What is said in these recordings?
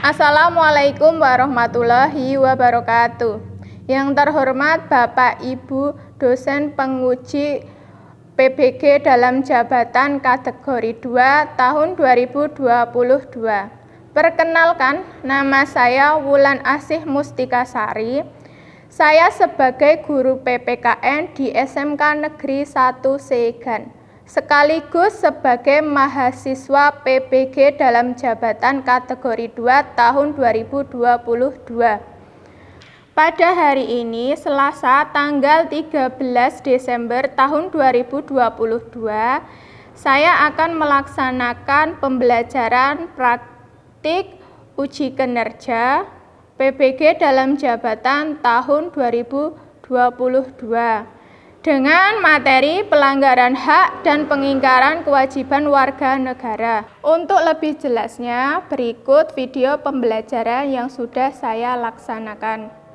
Assalamualaikum warahmatullahi wabarakatuh. Yang terhormat Bapak Ibu dosen penguji PBG dalam jabatan kategori 2 tahun 2022. Perkenalkan, nama saya Wulan Asih Mustikasari. Saya sebagai guru PPKN di SMK Negeri 1 Segan, sekaligus sebagai mahasiswa PBG dalam jabatan kategori 2 tahun 2022. Pada hari ini, Selasa tanggal 13 Desember tahun 2022, saya akan melaksanakan pembelajaran praktik uji kinerja PBG dalam jabatan tahun 2022 dengan materi pelanggaran hak dan pengingkaran kewajiban warga negara. Untuk lebih jelasnya, berikut video pembelajaran yang sudah saya laksanakan.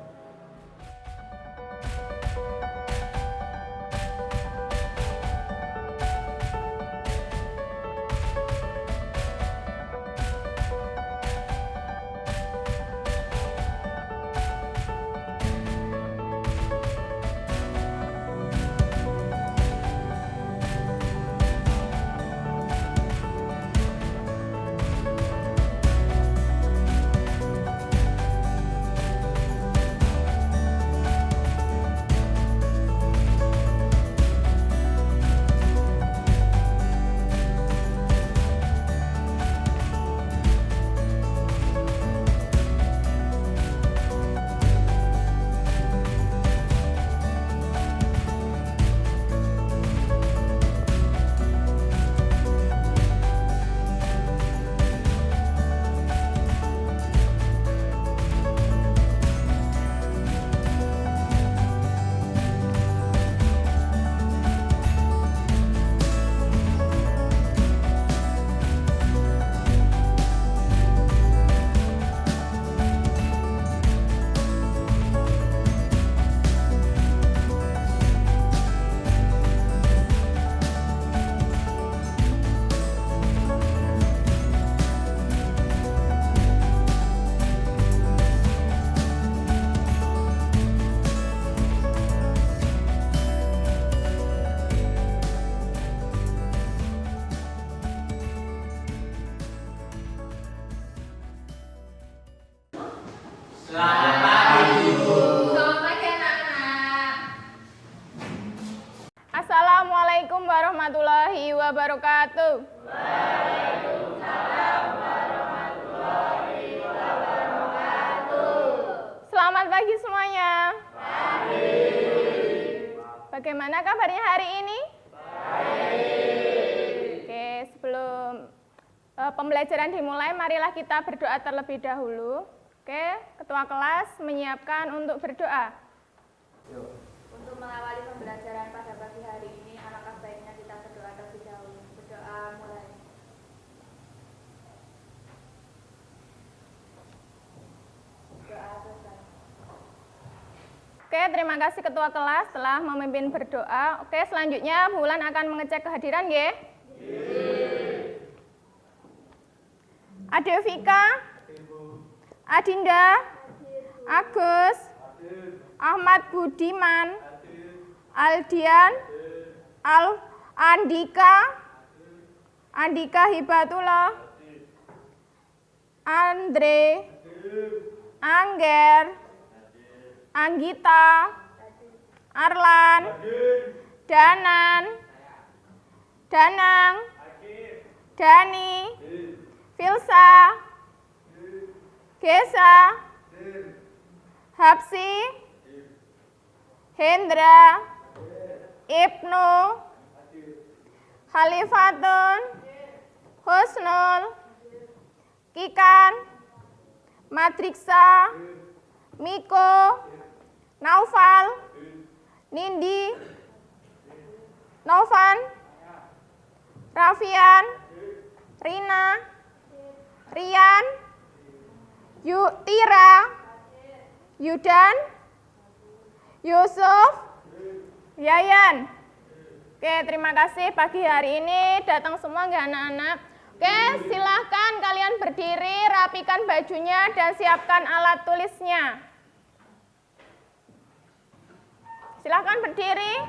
Assalamualaikum warahmatullahi wabarakatuh. Waalaikumsalam warahmatullahi wabarakatuh. Selamat pagi semuanya. Pagi. Bagaimana kabarnya hari ini? Baik. Oke, sebelum pembelajaran dimulai, marilah kita berdoa terlebih dahulu. Oke, ketua kelas menyiapkan untuk berdoa. Untuk mengawali pembelajaran pada pagi hari ini, alangkah baiknya kita berdoa terlebih dahulu. Berdoa mulai. Doa selesai. Oke, terima kasih ketua kelas telah memimpin berdoa. Oke, selanjutnya Bulan akan mengecek kehadiran, nggih? Ade Vika, Adinda, Agus, Ahmad Budiman, Aldian, Andika Hibatullah, Andre, Angger, Anggita, Arlan, Danang, Dani, Filsa, Gesa, Hapsi, Hendra, Ibnu, Khalifatun, Husnul, Kikan, Matriksa, Miko, Naufal, Nindi, Novan, Rafian, Rina, Rian, Tira, Yudan, Yusuf, Yayan. Oke, terima kasih pagi hari ini datang semua nggak anak-anak. Oke, silahkan kalian Silakan berdiri, rapikan bajunya, dan siapkan alat tulisnya. Silakan berdiri,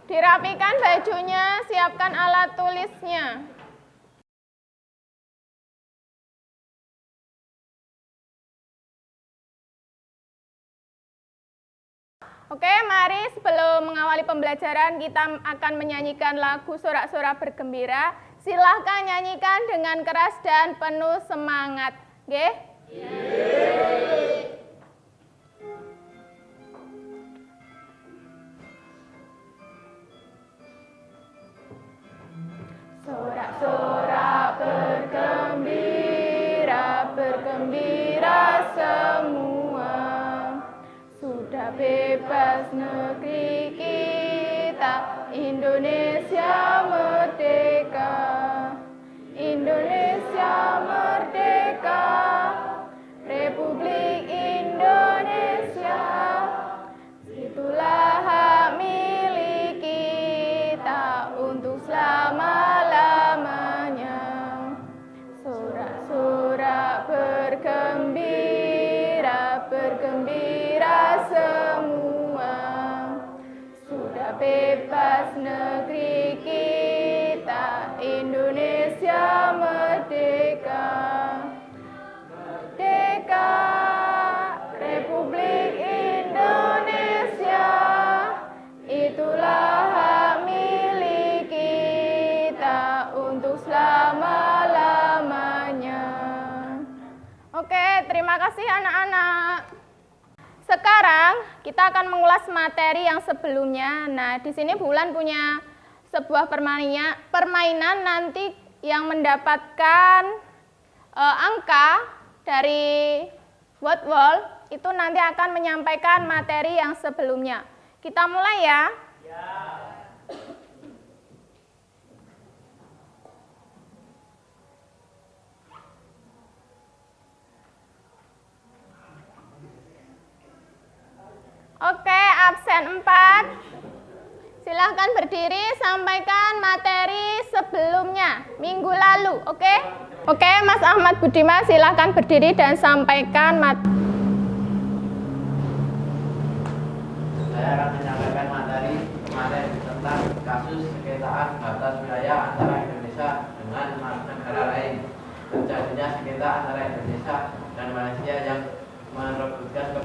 dirapikan bajunya, siapkan alat tulisnya. Oke, mari sebelum mengawali pembelajaran kita akan menyanyikan lagu Sorak-Sorak Bergembira. Silahkan nyanyikan dengan keras dan penuh semangat. Oke? Sorak-sorak bergembira, bergembira semua. Sudah bebas negeri kita, Indonesia merdeka. Indonesia merdeka, Republik Indonesia. Itulah hak milik kita untuk selama-lamanya. Sorak-sorak bergembira, bergembira semua. Sudah bebas negeri kita, Indonesia merdeka. Merdeka, Republik Indonesia. Itulah hak milik kita untuk selama-lamanya. Oke, terima kasih anak-anak. Sekarang kita akan mengulas materi yang sebelumnya. Nah, di sini Bulan punya sebuah permainan nanti yang mendapatkan angka dari word wall itu nanti akan menyampaikan materi yang sebelumnya. Kita mulai ya. Oke, absen 4. Silahkan berdiri, sampaikan materi sebelumnya, minggu lalu, oke? Oke, Mas Ahmad Budiman, silahkan berdiri dan sampaikan materi. Saya akan menyampaikan materi kemarin tentang kasus sengketaan batas wilayah antara Indonesia dengan negara lain. Terjadinya sengketa antara Indonesia dan Malaysia yang merebutkan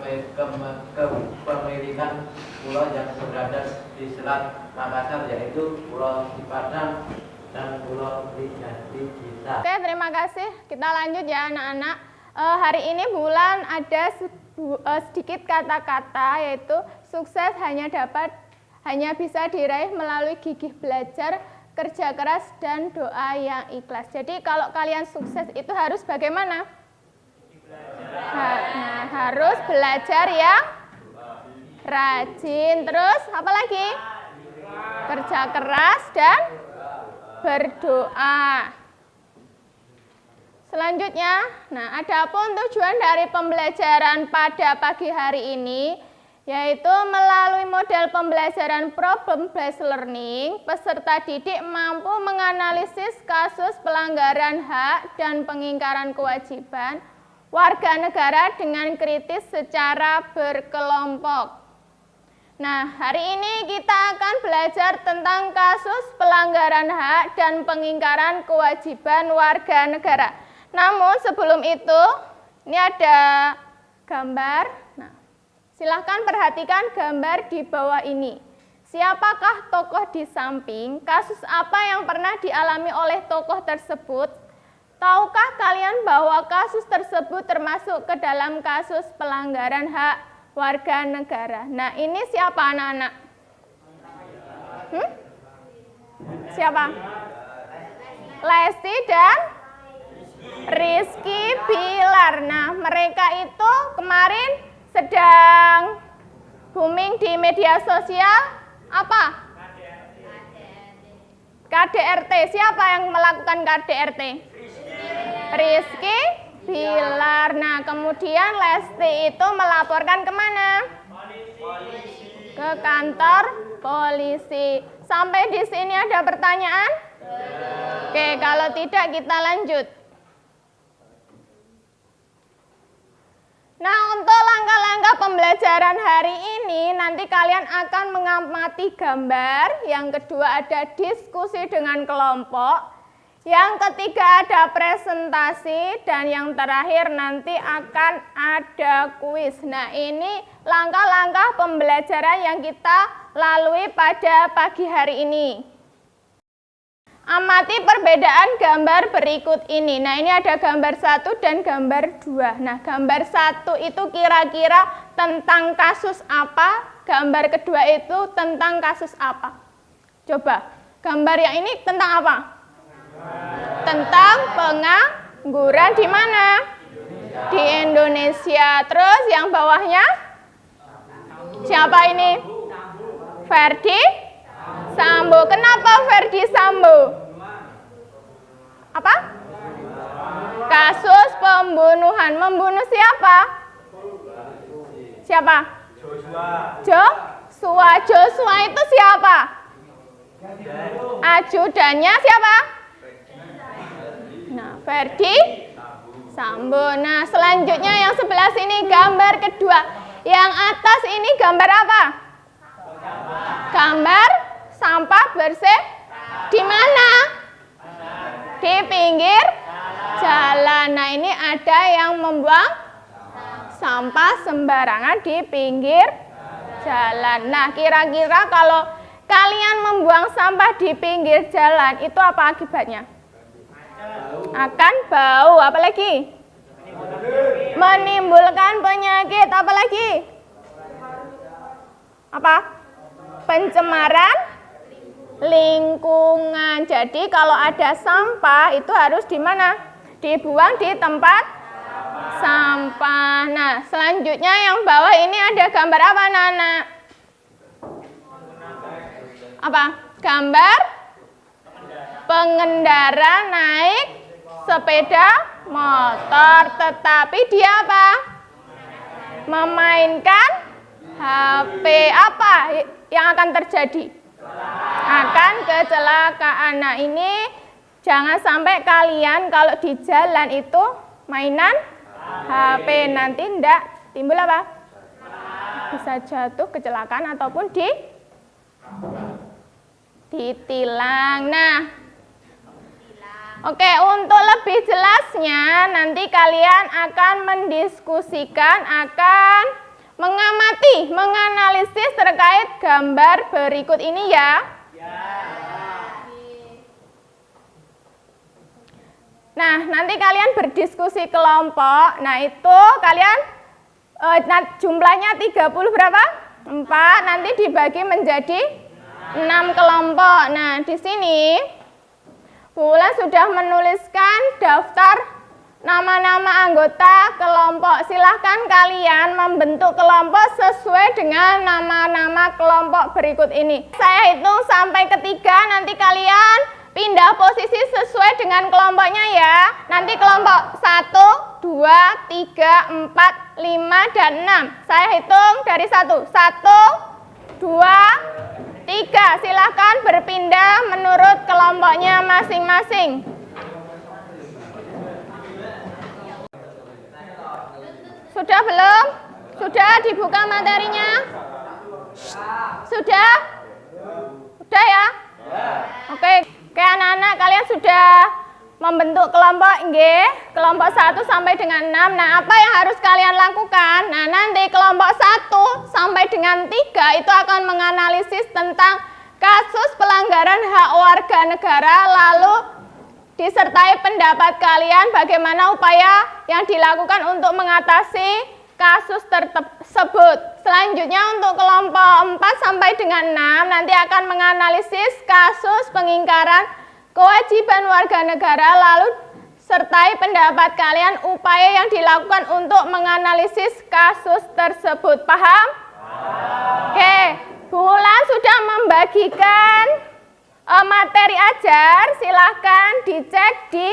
kepemilikan pulau yang berada di Selat Makassar, yaitu Pulau Sipadang dan Pulau Trijatha. Oke, terima kasih. Kita lanjut ya anak-anak. Hari ini Bulan ada sedikit kata-kata, yaitu sukses hanya bisa diraih melalui gigih belajar, kerja keras, dan doa yang ikhlas. Jadi kalau kalian sukses itu harus bagaimana? Nah, harus belajar yang rajin. Terus apa lagi? Kerja keras dan berdoa. Selanjutnya, nah adapun tujuan dari pembelajaran pada pagi hari ini yaitu melalui model pembelajaran problem based learning, peserta didik mampu menganalisis kasus pelanggaran hak dan pengingkaran kewajiban warga negara dengan kritis secara berkelompok. Nah, hari ini kita akan belajar tentang kasus pelanggaran hak dan pengingkaran kewajiban warga negara. Namun sebelum itu, ini ada gambar. Nah, silahkan perhatikan gambar di bawah ini. Siapakah tokoh di samping? Kasus apa yang pernah dialami oleh tokoh tersebut? Tahukah kalian bahwa kasus tersebut termasuk ke dalam kasus pelanggaran hak warga negara? Nah, ini siapa anak-anak? Siapa? Lesti dan Rizky Bilar. Nah, mereka itu kemarin sedang booming di media sosial apa? KDRT. Siapa yang melakukan KDRT? Rizky Bilar. Nah, kemudian Lesti itu melaporkan kemana? Ke kantor polisi. Sampai di sini ada pertanyaan? Oke, kalau tidak kita lanjut. Nah, untuk langkah-langkah pembelajaran hari ini, nanti kalian akan mengamati gambar. Yang kedua ada diskusi dengan kelompok. Yang ketiga ada presentasi. Dan yang terakhir nanti akan ada kuis. Nah, ini langkah-langkah pembelajaran yang kita lalui pada pagi hari ini. Amati perbedaan gambar berikut ini. Nah, ini ada gambar 1 dan gambar 2. Nah, gambar 1 itu kira-kira tentang kasus apa? Gambar kedua itu tentang kasus apa? Coba, gambar yang ini tentang apa? Tentang pengangguran di mana? Di Indonesia. Terus yang bawahnya? Siapa ini? Ferdi Sambo. Kenapa Ferdi Sambo? Apa? Kasus pembunuhan. Membunuh siapa? Siapa? Joshua. Joshua itu siapa? Ajudannya siapa? Nah, Ferdi Sambo. Nah, selanjutnya yang sebelah sini gambar kedua. Yang atas ini gambar apa? Gambar sampah bersih di mana? Di pinggir jalan. Nah, ini ada yang membuang sampah sembarangan di pinggir jalan. Nah, kira-kira kalau kalian membuang sampah di pinggir jalan, itu apa akibatnya? Akan bau. Apa lagi? Menimbulkan penyakit. Apa lagi? Apa? Pencemaran lingkungan. Jadi kalau ada sampah itu harus di mana? Dibuang di tempat sampah. Nah, selanjutnya yang bawah ini ada gambar apa, Nana? Apa? Gambar pengendara naik sepeda motor, tetapi dia apa? Memainkan HP. Apa yang akan terjadi? Akan kecelakaan. Nah, ini jangan sampai kalian kalau di jalan itu mainan HP, nanti ndak timbul apa? Bisa jatuh, kecelakaan ataupun ditilang. Nah, oke, untuk lebih jelasnya nanti kalian akan mendiskusikan, akan mengamati, menganalisis terkait gambar berikut ini ya. Nah, nanti kalian berdiskusi kelompok. Nah, itu kalian jumlahnya 30 berapa? 4. Nanti dibagi menjadi 6 kelompok. Nah, di sini Bu Wulan sudah menuliskan daftar nama-nama anggota kelompok. Silahkan kalian membentuk kelompok sesuai dengan nama-nama kelompok berikut ini. Saya hitung sampai ketiga, nanti kalian pindah posisi sesuai dengan kelompoknya ya. Nanti kelompok 1, 2, 3, 4, 5, dan 6. Saya hitung dari 1. 1, 2, 3. Silahkan berpindah menurut kelompoknya masing-masing. Sudah belum? Sudah dibuka materinya? Sudah? Sudah ya? Oke, anak-anak kalian sudah membentuk kelompok nggih? Kelompok 1 sampai dengan 6. Nah, apa yang harus kalian lakukan? Nah, nanti kelompok 1 sampai dengan 3 itu akan menganalisis tentang kasus pelanggaran hak warga negara, lalu disertai pendapat kalian bagaimana upaya yang dilakukan untuk mengatasi kasus tersebut. Selanjutnya untuk kelompok 4 sampai dengan 6 nanti akan menganalisis kasus pengingkaran kewajiban warga negara, lalu sertai pendapat kalian upaya yang dilakukan untuk menganalisis kasus tersebut. Paham? Oke, Bu Wulan sudah membagikan materi ajar, silahkan dicek di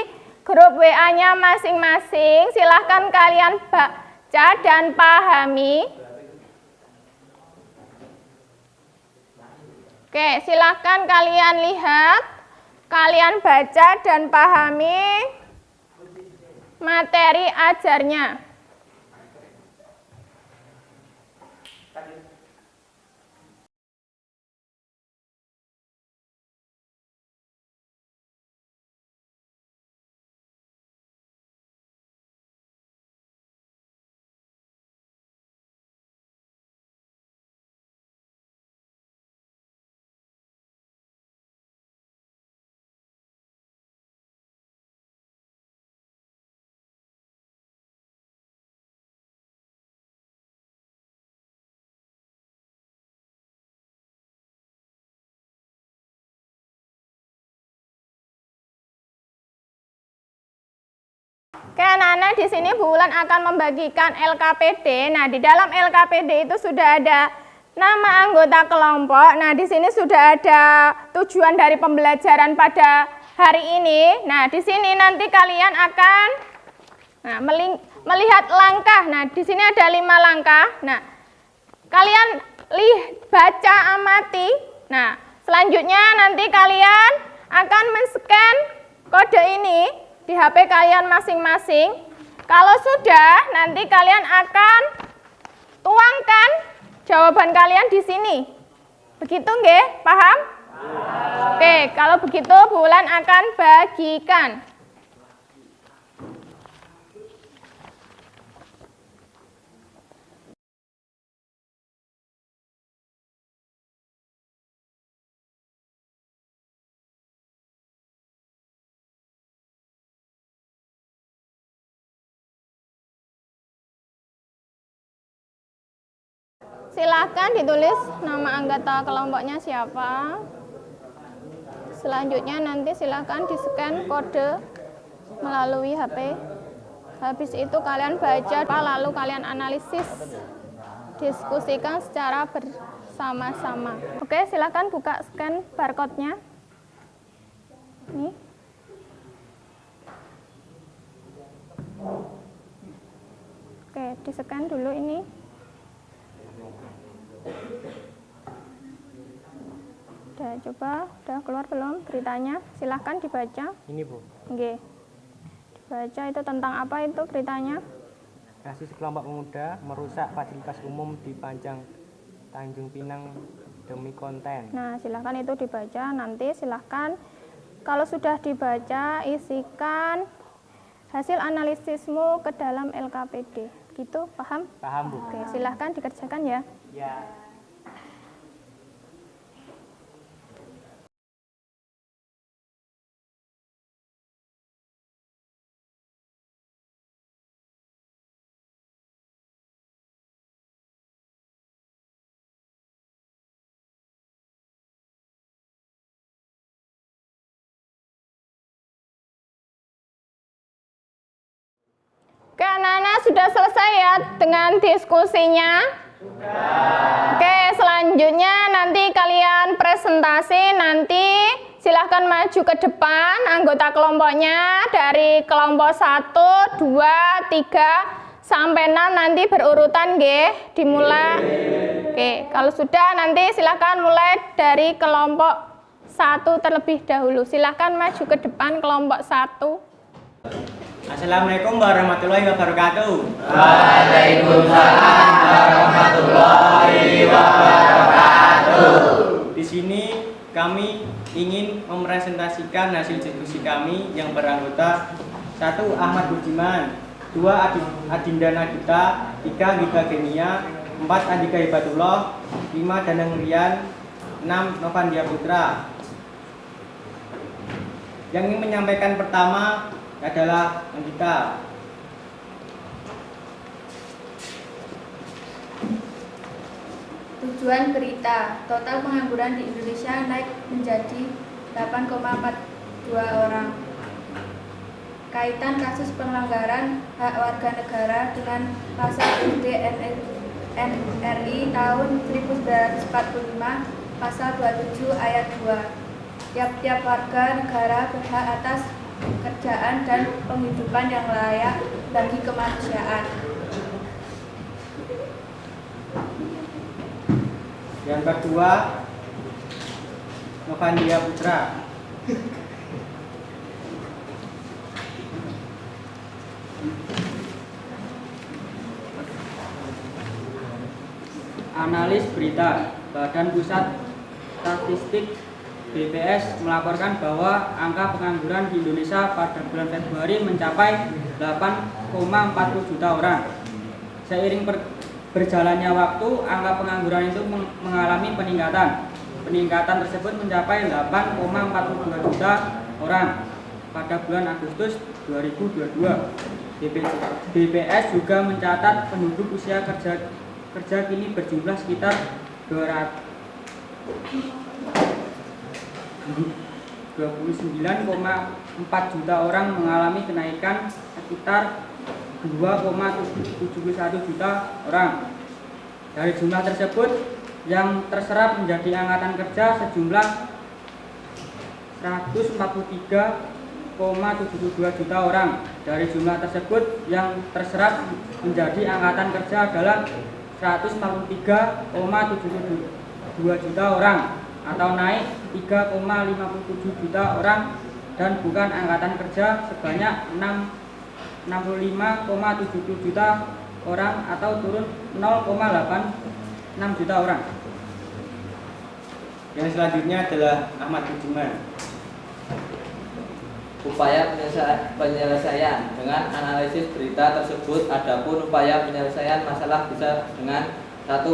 grup WA-nya masing-masing. Silahkan kalian baca dan pahami. Oke, silahkan kalian lihat, kalian baca dan pahami materi ajarnya. Oke, anak-anak, di sini Bu Wulan akan membagikan LKPD. Nah, di dalam LKPD itu sudah ada nama anggota kelompok. Nah, di sini sudah ada tujuan dari pembelajaran pada hari ini. Nah, di sini nanti kalian akan melihat langkah. Nah, di sini ada 5 langkah. Nah, kalian baca, amati. Nah, selanjutnya nanti kalian akan men-scan kode ini di HP kalian masing-masing. Kalau sudah, nanti kalian akan tuangkan jawaban kalian di sini. Begitu nggih? Paham? Oke, kalau begitu Bu Wulan akan bagikan. Silakan ditulis nama anggota kelompoknya siapa. Selanjutnya nanti silakan di-scan kode melalui HP. Habis itu kalian baca, lalu kalian analisis, diskusikan secara bersama-sama. Oke, silakan buka scan barcode-nya. Nih. Oke, di-scan dulu ini. Udah coba, udah keluar belum beritanya? Silahkan dibaca. Ini Bu. Oke. Dibaca itu tentang apa itu beritanya? Kasus kelompok pemuda merusak fasilitas umum di Panjang Tanjung Pinang demi konten. Nah, silahkan itu dibaca. Nanti silahkan kalau sudah dibaca, isikan hasil analisismu ke dalam LKPD. Gitu, paham? Paham Bu. Oke, silahkan dikerjakan ya. Ya. Oke, anak-anak sudah selesai ya dengan diskusinya? Sudah. Oke, selanjutnya nanti kalian presentasi, nanti silahkan maju ke depan anggota kelompoknya dari kelompok 1, 2, 3, sampai 6 nanti berurutan nggih, dimulai. Oke, kalau sudah nanti silahkan mulai dari kelompok 1 terlebih dahulu. Silahkan maju ke depan kelompok 1. Assalamualaikum warahmatullahi wabarakatuh. Waalaikumsalam warahmatullahi wabarakatuh. Di sini kami ingin mempresentasikan hasil diskusi kami yang beranggota 1. Ahmad Budiman, 2. Adinda Nagita, 3. Gita Genia, 4. Andika Hibatullah, 5. Danang Rian, 6. Novandia Putra. Yang ingin menyampaikan pertama adalah Andika. Tujuan berita, total pengangguran di Indonesia naik menjadi 8,42 orang. Kaitan kasus pelanggaran hak warga negara dengan pasal UUD NRI tahun 1945, pasal 27 ayat 2. Tiap-tiap warga negara berhak atas pekerjaan dan penghidupan yang layak bagi kemanusiaan. Yang kedua, Novandia Putra. Analis berita, Badan Pusat Statistik BPS melaporkan bahwa angka pengangguran di Indonesia pada bulan Februari mencapai 8,40 juta orang. Seiring berjalannya waktu, angka pengangguran itu mengalami peningkatan. Peningkatan tersebut mencapai 8,42 juta orang pada bulan Agustus 2022. BPS juga mencatat penduduk usia kerja kini berjumlah sekitar 29,4 juta orang, mengalami kenaikan sekitar 2,71 juta orang. Dari jumlah tersebut, yang terserap menjadi angkatan kerja sejumlah 143,72 juta orang. Dari jumlah tersebut, yang terserap menjadi angkatan kerja adalah 143,72 juta orang atau naik 3,57 juta orang, dan bukan angkatan kerja sebanyak 65,70 juta orang atau turun 0,86 juta orang. Yang selanjutnya adalah Ahmad Budiman. Upaya penyelesaian dengan analisis berita tersebut. Adapun upaya penyelesaian masalah bisa dengan 1.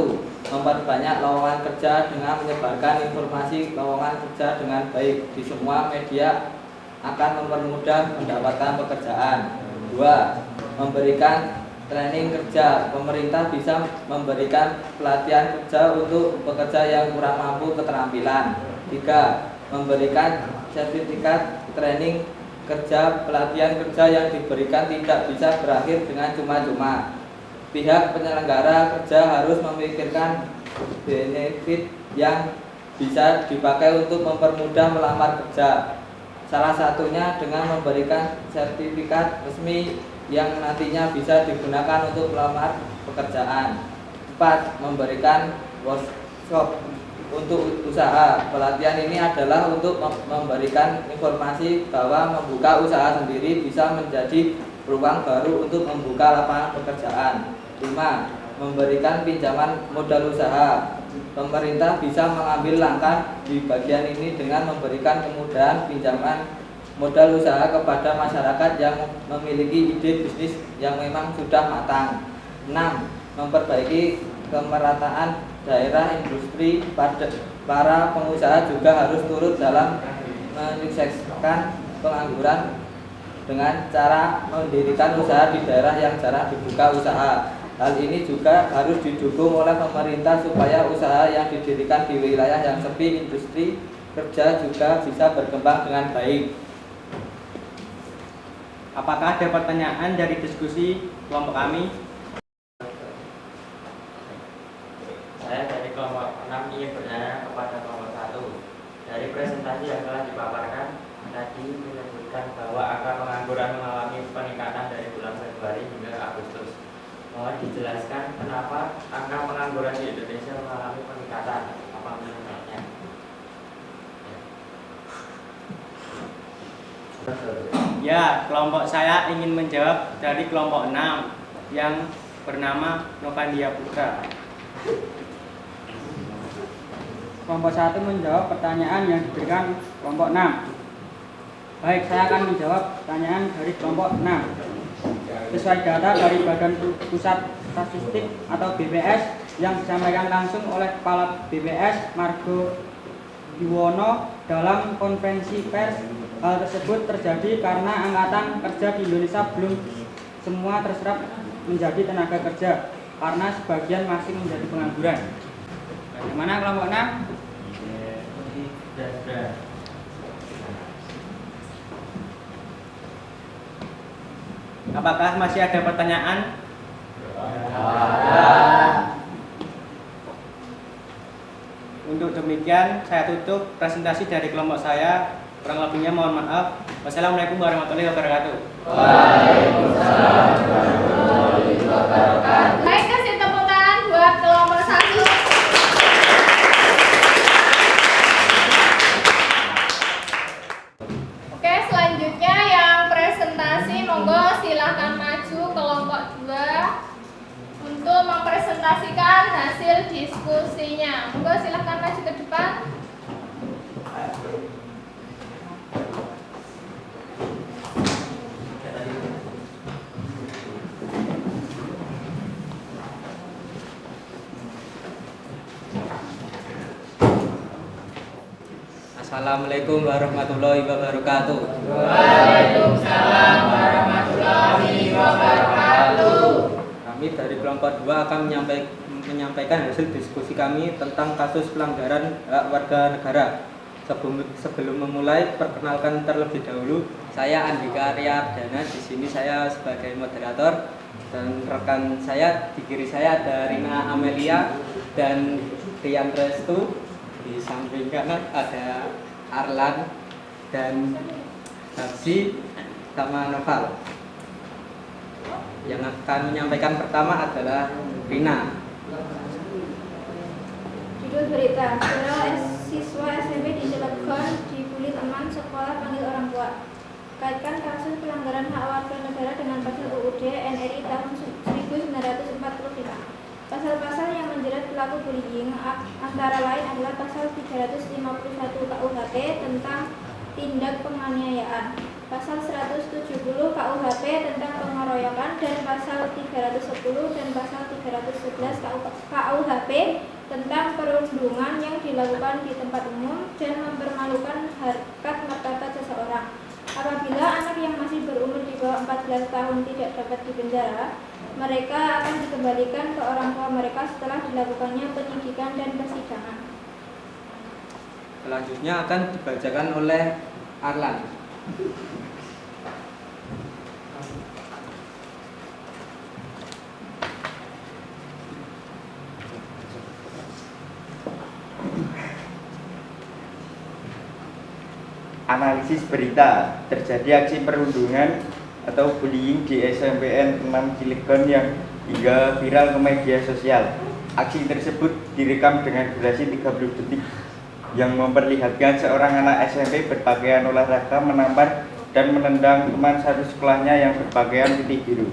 Memperbanyak lowongan kerja dengan menyebarkan informasi lowongan kerja dengan baik di semua media akan mempermudah mendapatkan pekerjaan. 2. Memberikan training kerja. Pemerintah bisa memberikan pelatihan kerja untuk pekerja yang kurang mampu keterampilan. 3. Memberikan sertifikat training kerja. Pelatihan kerja yang diberikan tidak bisa berakhir dengan cuma-cuma. Pihak penyelenggara kerja harus memikirkan benefit yang bisa dipakai untuk mempermudah melamar kerja. Salah satunya dengan memberikan sertifikat resmi yang nantinya bisa digunakan untuk melamar pekerjaan. 4. Memberikan workshop untuk usaha. Pelatihan ini adalah untuk memberikan informasi bahwa membuka usaha sendiri bisa menjadi peluang baru untuk membuka lapangan pekerjaan. 5. Memberikan pinjaman modal usaha. Pemerintah bisa mengambil langkah di bagian ini dengan memberikan kemudahan pinjaman modal usaha kepada masyarakat yang memiliki ide bisnis yang memang sudah matang. 6. Memperbaiki kemerataan daerah industri. Para pengusaha juga harus turut dalam menyukseskan pengangguran dengan cara mendirikan usaha di daerah yang jarang dibuka usaha. Hal ini juga harus didukung oleh pemerintah supaya usaha yang didirikan di wilayah yang sepi industri kerja juga bisa berkembang dengan baik. Apakah ada pertanyaan dari diskusi kelompok kami? Saya dari kelompok 6 ingin bertanya kepada kelompok 1. Dari presentasi yang telah dipaparkan tadi menyebutkan bahwa angka pengangguran mengalami peningkatan dari bulan Februari hingga Agustus. Mohon dijelaskan kenapa angka pengangguran di Indonesia mengalami peningkatan. Apa penyebabnya? Ya, kelompok saya ingin menjawab dari kelompok 6 yang bernama Novandia Putra. Kelompok 1 menjawab pertanyaan yang diberikan kelompok 6. Baik, saya akan menjawab pertanyaan dari kelompok 6. Sesuai data dari Badan Pusat Statistik atau BPS yang disampaikan langsung oleh Kepala BPS Margo Yuwono dalam konferensi pers, hal tersebut terjadi karena angkatan kerja di Indonesia belum semua terserap menjadi tenaga kerja karena sebagian masih menjadi pengangguran. Bagaimana kelompok 6? Apakah masih ada pertanyaan? Untuk demikian, saya tutup presentasi dari kelompok saya. Kurang lebihnya mohon maaf. Wassalamualaikum warahmatullahi wabarakatuh. Waalaikumsalam warahmatullahi wabarakatuh. Baik, kasih tepuk tangan buat kelompok 1. Oke, selanjutnya yang presentasi monggo silahkan maju kelompok 2 untuk mempresentasikan hasil diskusinya. Monggo silahkan maju ke depan. Assalamualaikum warahmatullahi wabarakatuh. Waalaikumsalam warahmatullahi wabarakatuh. Kami dari kelompok 2 akan menyampaikan hasil diskusi kami tentang kasus pelanggaran hak warga negara. Sebelum memulai, perkenalkan terlebih dahulu, saya Andika Aryardana. Di sini saya sebagai moderator, dan rekan saya di kiri saya ada Rina Amelia dan Rian Restu. Di samping kanan ada Arlan dan Hapsi sama Noval. Yang akan menyampaikan pertama adalah Rina. Judul berita, viral siswa SMP di Cilegon dibully teman sekolah panggil orang tua. Kaitkan kasus pelanggaran hak warga negara dengan pasal UUD NRI tahun 1945. Pasal-pasal yang menjerat pelaku bullying antara lain adalah pasal 351 KUHP tentang tindak penganiayaan, pasal 170 KUHP tentang pengeroyokan, dan pasal 310 dan pasal 311 KUHP tentang perundungan yang dilakukan di tempat umum dan mempermalukan harkat martabat seseorang. Apabila anak yang masih berumur di bawah 14 tahun tidak dapat dipenjara, mereka akan dikembalikan ke orang tua mereka setelah dilakukannya penyidikan dan persidangan. Selanjutnya akan dibacakan oleh Arlan. Analisis berita, terjadi aksi perundungan atau bullying di SMPN 6 Cilegon yang hingga viral ke media sosial. Aksi tersebut direkam dengan durasi 30 detik yang memperlihatkan seorang anak SMP berpakaian olahraga menampar dan menendang teman satu sekolahnya yang berpakaian putih biru.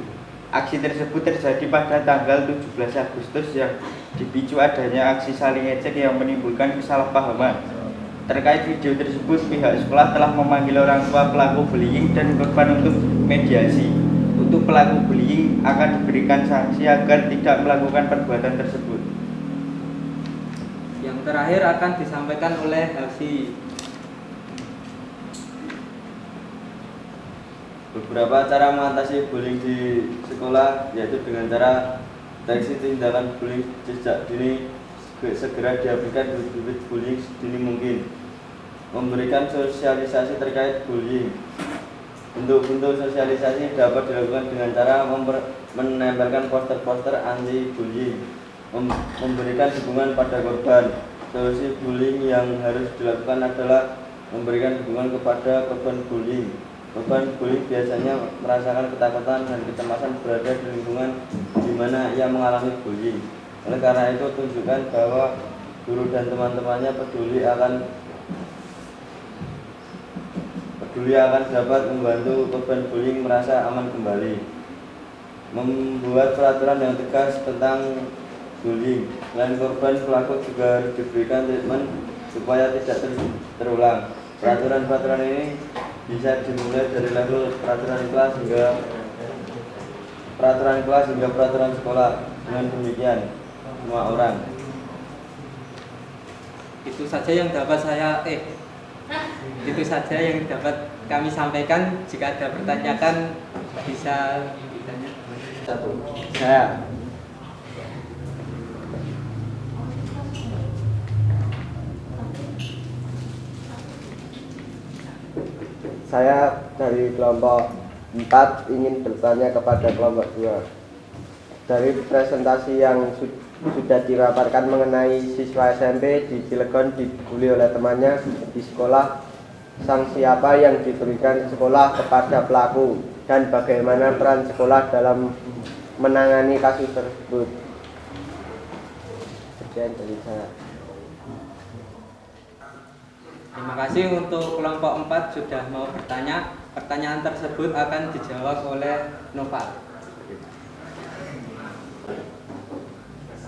Aksi tersebut terjadi pada tanggal 17 Agustus yang dipicu adanya aksi saling ejek yang menimbulkan kesalahpahaman. Terkait video tersebut, pihak sekolah telah memanggil orang tua pelaku bullying dan korban untuk mediasi. Untuk pelaku bullying akan diberikan sanksi agar tidak melakukan perbuatan tersebut. Yang terakhir akan disampaikan oleh Hapsi. Beberapa cara mengatasi bullying di sekolah, yaitu dengan cara deteksi tindakan bullying sejak dini, segera dihapuskan bibit bullying sedini mungkin. Memberikan sosialisasi terkait bullying. Bentuk-bentuk sosialisasi dapat dilakukan dengan cara menempelkan poster-poster anti bullying, memberikan dukungan pada korban. Solusi bullying yang harus dilakukan adalah memberikan dukungan kepada korban bullying. Korban bullying biasanya merasakan ketakutan dan kecemasan berada di lingkungan di mana ia mengalami bullying. Oleh karena itu, tunjukkan bahwa guru dan teman-temannya peduli akan dapat membantu korban bullying merasa aman kembali. Membuat peraturan yang tegas tentang bullying. Selain korban, pelaku juga harus diberikan treatment supaya tidak terulang. Peraturan-peraturan ini bisa dimulai dari level peraturan kelas hingga peraturan sekolah. Dengan demikian, semua orang. Itu saja yang dapat kami sampaikan. Jika ada pertanyaan bisa ditanya. Saya dari kelompok 4 ingin bertanya kepada kelompok 2. Dari presentasi yang sudah dipaparkan mengenai siswa SMP di Cilegon dibully oleh temannya di sekolah, sanksi apa yang diberikan sekolah kepada pelaku dan bagaimana peran sekolah dalam menangani kasus tersebut? Sekian dari saya. Terima kasih untuk kelompok 4 sudah mau bertanya. Pertanyaan tersebut akan dijawab oleh Noval.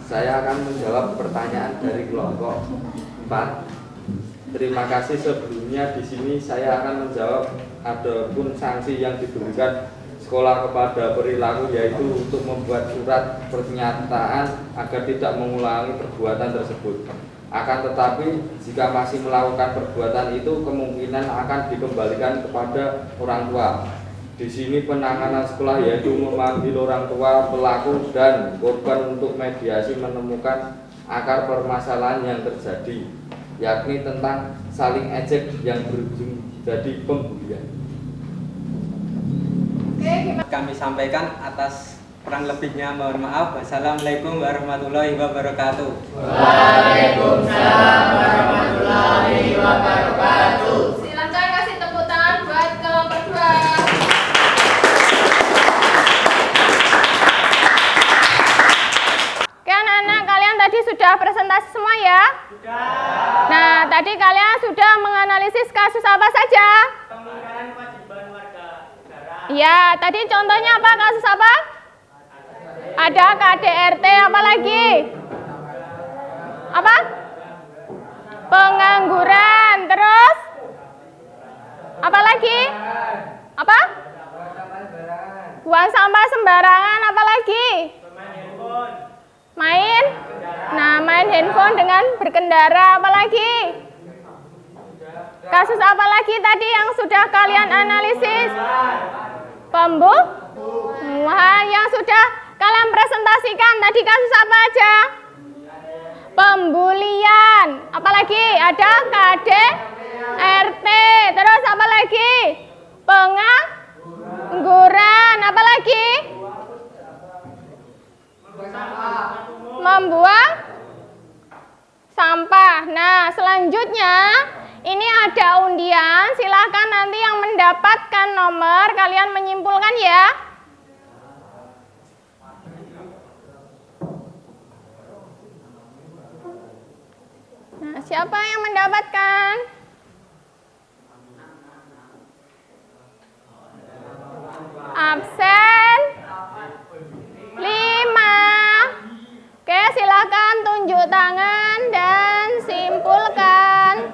Saya akan menjawab pertanyaan dari kelompok 4. Terima kasih sebelumnya. Di sini saya akan menjawab adapun sanksi yang diberikan sekolah kepada perilaku, yaitu untuk membuat surat pernyataan agar tidak mengulangi perbuatan tersebut. Akan tetapi jika masih melakukan perbuatan itu, kemungkinan akan dikembalikan kepada orang tua. Di sini penanganan sekolah yaitu memanggil orang tua pelaku dan korban untuk mediasi menemukan akar permasalahan yang terjadi. yakni tentang saling ejek yang berujung jadi pembulian. Kami sampaikan atas kurang lebihnya mohon maaf. Wassalamualaikum warahmatullahi wabarakatuh. Waalaikumsalam warahmatullahi wabarakatuh. Silakan kasih tepuk tangan buat kelompok 2. Oke anak-anak, kalian tadi sudah presentasi semua ya? Sudah. Nah, tadi kalian sudah menganalisis kasus apa saja? Pengingkaran kewajiban warga negara. Ya, tadi contohnya apa? Kasus apa? Ada KDRT, apa lagi? Apa? Pengangguran, terus? Apa lagi? Apa? Buang sampah sembarangan, apa lagi? Main? Nah, main handphone dengan berkendara, apa lagi? Kasus apa lagi tadi yang sudah kalian analisis? Pembunuhan yang sudah kalian presentasikan tadi kasus apa aja? Pembulian. Apalagi ada KDRT. Terus apa lagi? Pengangguran. Apa lagi? Membuang sampah. Nah, selanjutnya ini ada undian. Silahkan nanti yang mendapatkan nomor kalian menyimpulkan ya. Nah, siapa yang mendapatkan? Absen 5. Oke, silakan tunjuk tangan dan simpulkan.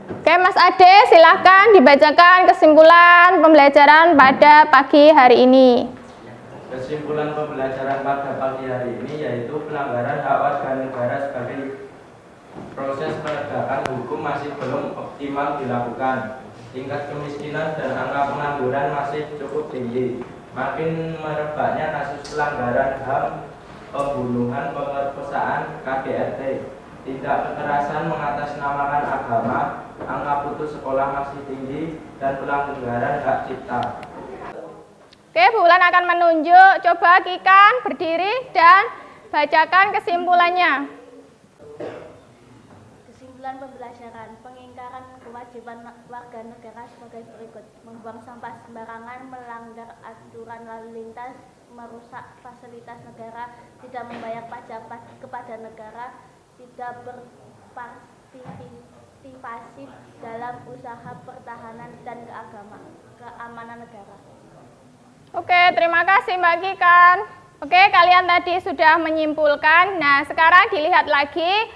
Oke, Mas Ade, silakan dibacakan kesimpulan pembelajaran pada pagi hari ini. Kesimpulan pembelajaran pada pagi hari ini yaitu pelanggaran hak warga negara sebagai proses penegakan hukum masih belum optimal dilakukan. Tingkat kemiskinan dan angka pengangguran masih cukup tinggi. Makin merebaknya kasus pelanggaran HAM, pembunuhan, pemerkosaan, KDRT, tindak kekerasan mengatasnamakan agama, angka putus sekolah masih tinggi, dan pelanggaran hak cipta. Oke, Bulan akan menunjuk. Coba Kikan berdiri dan bacakan kesimpulannya. Kesimpulan pembelajaran, pengingkaran kewajiban warga negara sebagai berikut: membuang sampah sembarangan, melanggar aturan lalu lintas, merusak fasilitas negara, tidak membayar pajak kepada negara, tidak berpartisipasi dalam usaha pertahanan dan keamanan negara. Oke, terima kasih Mbak Kikan. Oke, kalian tadi sudah menyimpulkan. Nah, sekarang dilihat lagi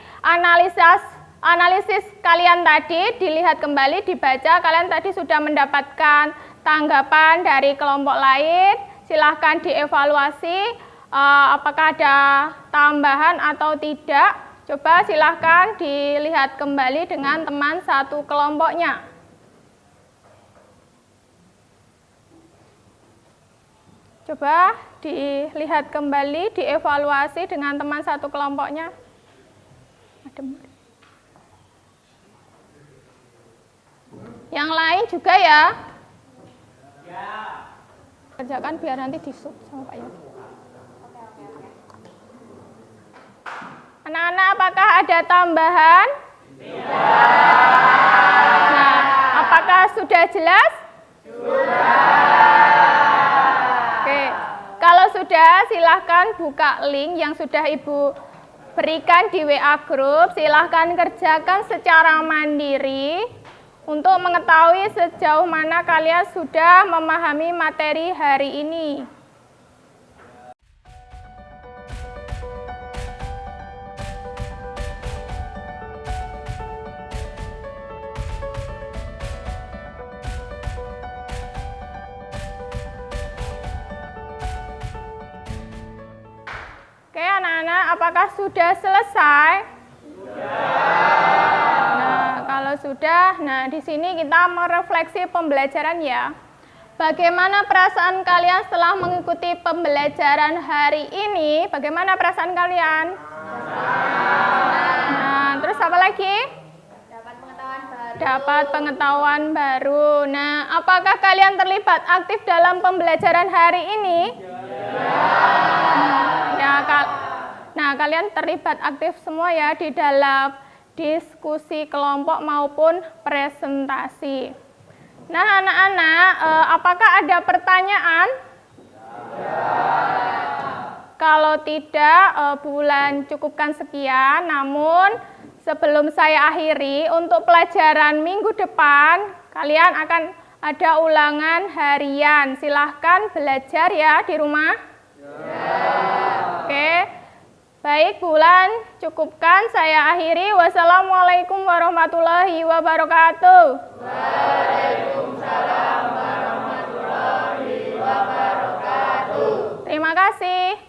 analisis kalian tadi, dilihat kembali, dibaca. Kalian tadi sudah mendapatkan tanggapan dari kelompok lain. Silahkan dievaluasi apakah ada tambahan atau tidak. Coba silahkan dilihat kembali dengan teman satu kelompoknya. Coba dilihat kembali, dievaluasi dengan teman satu kelompoknya. Yang lain juga ya. Kerjakan biar nanti disub sama Pak Yogi. Anak-anak, apakah ada tambahan? Tidak. Nah, apakah sudah jelas? Oke, kalau sudah silahkan buka link yang sudah Ibu berikan di WA Group. Silahkan kerjakan secara mandiri untuk mengetahui sejauh mana kalian sudah memahami materi hari ini. Oke anak-anak, apakah sudah selesai? Nah, kalau sudah, di sini kita merefleksi pembelajaran ya. Bagaimana perasaan kalian setelah mengikuti pembelajaran hari ini? Bagaimana perasaan kalian? Nah, Terus apa lagi? Dapat pengetahuan baru. Nah, apakah kalian terlibat aktif dalam pembelajaran hari ini? Nah, kalian terlibat aktif semua ya di dalam diskusi kelompok maupun presentasi. Nah, anak-anak, apakah ada pertanyaan? Kalau tidak, Bulan cukupkan sekian. Namun, sebelum saya akhiri, untuk pelajaran minggu depan, kalian akan ada ulangan harian. Silahkan belajar ya di rumah. Oke. Baik, Bulan cukupkan. Saya akhiri. Wassalamualaikum warahmatullahi wabarakatuh. Waalaikumsalam warahmatullahi wabarakatuh. Terima kasih.